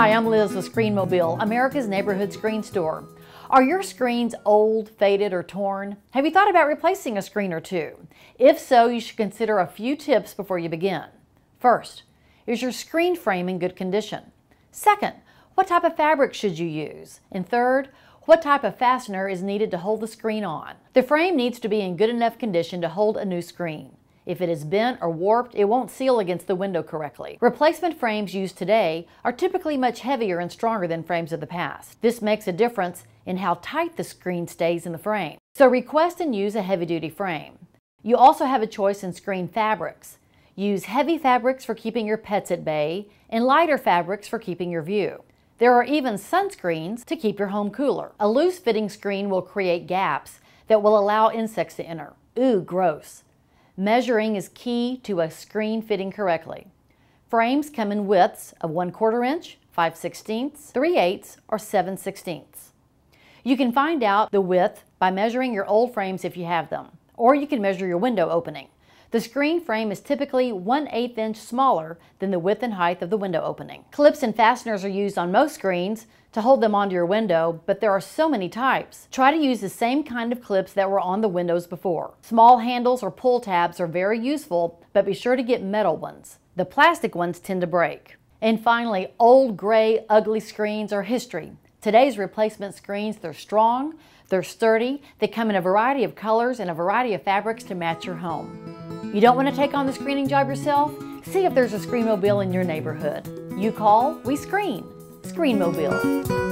Hi, I'm Liz with Screenmobile, America's neighborhood screen store. Are your screens old, faded, or torn? Have you thought about replacing a screen or two? If so, you should consider a few tips before you begin. First, is your screen frame in good condition? Second, what type of fabric should you use? And third, what type of fastener is needed to hold the screen on? The frame needs to be in good enough condition to hold a new screen. If it is bent or warped, it won't seal against the window correctly. Replacement frames used today are typically much heavier and stronger than frames of the past. This makes a difference in how tight the screen stays in the frame. So request and use a heavy-duty frame. You also have a choice in screen fabrics. Use heavy fabrics for keeping your pets at bay and lighter fabrics for keeping your view. There are even sunscreens to keep your home cooler. A loose-fitting screen will create gaps that will allow insects to enter. Ooh, gross. Measuring is key to a screen fitting correctly. Frames come in widths of 1/4 inch, 5/16, 3/8, or 7/16. You can find out the width by measuring your old frames if you have them, or you can measure your window opening. The screen frame is typically 1/8 inch smaller than the width and height of the window opening. Clips and fasteners are used on most screens to hold them onto your window, but there are so many types. Try to use the same kind of clips that were on the windows before. Small handles or pull tabs are very useful, but be sure to get metal ones. The plastic ones tend to break. And finally, old, gray, ugly screens are history. Today's replacement screens, they're strong, they're sturdy, they come in a variety of colors and a variety of fabrics to match your home. You don't want to take on the screening job yourself? See if there's a Screenmobile in your neighborhood. You call, we screen. Screenmobile.